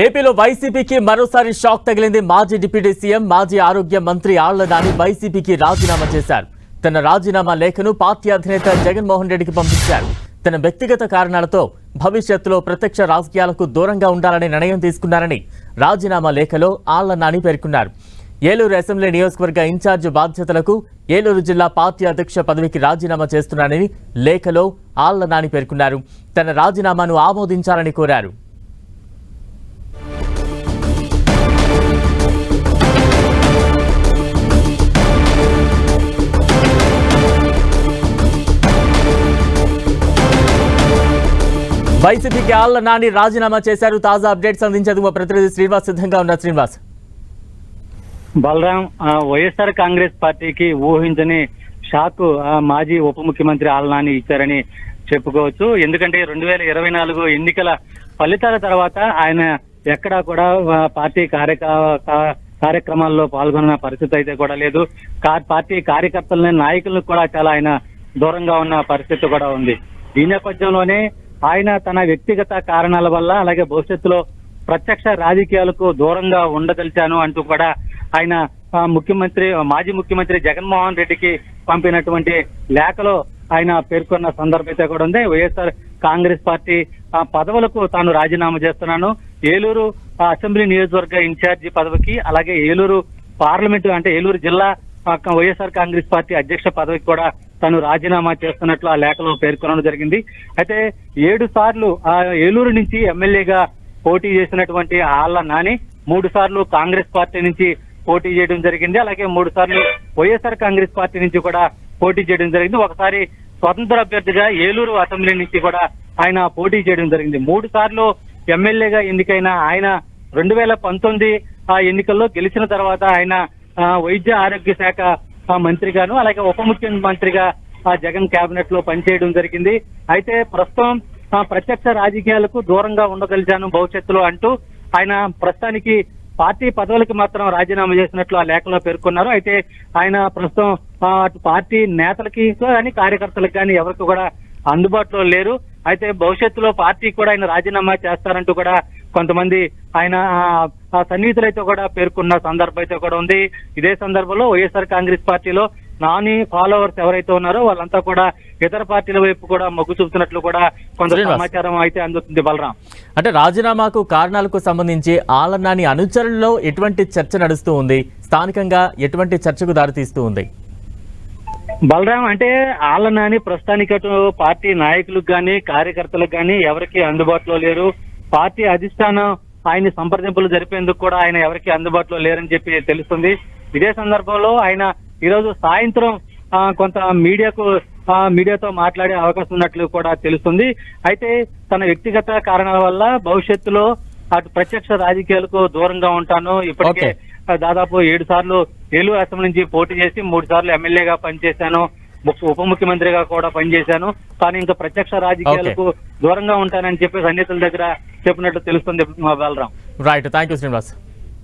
ఏపీలో వైసీపీకి మరోసారి షాక్ తగిలింది. మాజీ డిప్యూటీ సీఎం, మాజీ ఆరోగ్య మంత్రి ఆళ్ల నాని వైసీపీకి రాజీనామా చేశారు. తన రాజీనామా లేఖను పార్టీ అధినేత జగన్మోహన్ రెడ్డికి పంపించారు. తన వ్యక్తిగత కారణాలతో భవిష్యత్తులో ప్రత్యక్ష రాజకీయాలకు దూరంగా ఉండాలని నిర్ణయం తీసుకున్నారని రాజీనామా లేఖలో ఆళ్ల నాని పేర్కొన్నారు. ఏలూరు అసెంబ్లీ నియోజకవర్గ ఇన్ఛార్జ్ బాధ్యతలకు ఏలూరు జిల్లా పార్టీ అధ్యక్ష పదవికి రాజీనామా చేస్తున్నానని లేఖలో ఆళ్ల నాని పేర్కొన్నారు. తన రాజీనామాను ఆమోదించాలని కోరారు. వైసీపీకి ఆళ్ల నాని రాజీనామా చేశారు. తాజా అప్డేట్స్ అందించేందుకు మా ప్రతినిధి శ్రీనివాస్ సిద్ధంగా ఉన్నారు. శ్రీనివాస్. బలరాం, వైఎస్ఆర్ కాంగ్రెస్ పార్టీకి ఊహించని షాక్ మాజీ ఉప ముఖ్యమంత్రి ఆళ్ల నాని ఇచ్చారని చెప్పుకోవచ్చు. ఎందుకంటే 2024 ఎన్నికల ఫలితాల తర్వాత ఆయన ఎక్కడా కూడా పార్టీ కార్యక్రమాల్లో పాల్గొన్న పరిస్థితి అయితే కూడా లేదు. పార్టీ కార్యకర్తలని, నాయకులను కూడా చాలా ఆయన దూరంగా ఉన్న పరిస్థితి కూడా ఉంది. ఈ నేపథ్యంలోనే ఆయన తన వ్యక్తిగత కారణాల వల్ల, అలాగే భవిష్యత్తులో ప్రత్యక్ష రాజకీయాలకు దూరంగా ఉండదలిచాను అంటూ కూడా ఆయన మాజీ ముఖ్యమంత్రి జగన్మోహన్ రెడ్డికి పంపినటువంటి లేఖలో ఆయన పేర్కొన్న సందర్భం అయితే కూడా ఉంది. వైఎస్ఆర్ కాంగ్రెస్ పార్టీ పదవులకు తాను రాజీనామా చేస్తున్నాను. ఏలూరు అసెంబ్లీ నియోజకవర్గ ఇన్ఛార్జి పదవికి, అలాగే ఏలూరు పార్లమెంటు అంటే ఏలూరు జిల్లా వైఎస్ఆర్ కాంగ్రెస్ పార్టీ అధ్యక్ష పదవికి కూడా తను రాజీనామా చేస్తున్నట్లు ఆ లేఖలో పేర్కొనడం జరిగింది. అయితే 7 సార్లు ఏలూరు నుంచి ఎమ్మెల్యేగా పోటీ చేసినటువంటి ఆళ్ల నాని 3 సార్లు కాంగ్రెస్ పార్టీ నుంచి పోటీ చేయడం జరిగింది. అలాగే 3 సార్లు వైఎస్ఆర్ కాంగ్రెస్ పార్టీ నుంచి కూడా పోటీ చేయడం జరిగింది. ఒకసారి స్వతంత్ర అభ్యర్థిగా ఏలూరు అసెంబ్లీ నుంచి కూడా ఆయన పోటీ చేయడం జరిగింది. 3 సార్లు ఎమ్మెల్యేగా ఎన్నికైన ఆయన 2019 ఎన్నికల్లో గెలిచిన తర్వాత ఆయన వైద్య ఆరోగ్య శాఖ మంత్రిగాను, అలాగే ఉప ముఖ్యమంత్రిగా జగన్ కేబినెట్ లో పనిచేయడం జరిగింది. అయితే ప్రస్తుతం ప్రత్యక్ష రాజకీయాలకు దూరంగా ఉండగలిగాను భవిష్యత్తులో అంటూ ఆయన ప్రస్తుతానికి పార్టీ పదవులకి మాత్రం రాజీనామా చేసినట్లు ఆ లేఖలో పేర్కొన్నారు. అయితే ఆయన ప్రస్తుతం అటు పార్టీ నేతలకి కానీ, కార్యకర్తలకు కానీ ఎవరికి కూడా అందుబాటులో లేరు. అయితే భవిష్యత్తులో పార్టీ కూడా ఆయన రాజీనామా చేస్తారంటూ కూడా కొంతమంది ఆయన సన్నిహితులైతే కూడా పేర్కొన్న సందర్భం అయితే కూడా ఉంది. ఇదే సందర్భంలో వైఎస్ఆర్ కాంగ్రెస్ పార్టీలో నాని ఫాలోవర్స్ ఎవరైతే ఉన్నారో వాళ్ళంతా కూడా ఇతర పార్టీల వైపు కూడా మొగ్గు చూపుతున్నట్లు కూడా కొంత సమాచారం అయితే అందుతుంది. బలరాం, అంటే రాజీనామాకు కారణాలకు సంబంధించి ఆళ్ల నాని అనుచరుల్లో ఎటువంటి చర్చ నడుస్తూ ఉంది? స్థానికంగా ఎటువంటి చర్చకు దారితీస్తూ ఉంది? బలరాం, అంటే ఆళ్ల నాని ప్రస్తుతానికి అటు పార్టీ నాయకులకు కానీ, కార్యకర్తలకు కానీ ఎవరికి అందుబాటులో లేరు. పార్టీ అధిష్టానం ఆయన సంప్రదింపులు జరిపేందుకు కూడా ఆయన ఎవరికి అందుబాటులో లేరని చెప్పి తెలుస్తుంది. ఇదే సందర్భంలో ఆయన ఈరోజు సాయంత్రం కొంత మీడియాతో మాట్లాడే అవకాశం ఉన్నట్లు కూడా తెలుస్తుంది. అయితే తన వ్యక్తిగత కారణాల వల్ల భవిష్యత్తులో అటు ప్రత్యక్ష రాజకీయాలకు దూరంగా ఉంటాను. ఇప్పటికే దాదాపు 7 సార్లు ఏలూరు అసెంబ్లీ నుంచి పోటీ చేసి 3 సార్లు ఎమ్మెల్యేగా పనిచేశాను, ఉప ముఖ్యమంత్రిగా కూడా పనిచేశాను. కానీ ఇంకా ప్రత్యక్ష రాజకీయాలకు దూరంగా ఉంటానని చెప్పి సన్నిహితుల దగ్గర చెప్పినట్లు తెలుస్తుంది. Balaram. Right, thank you Srinivas.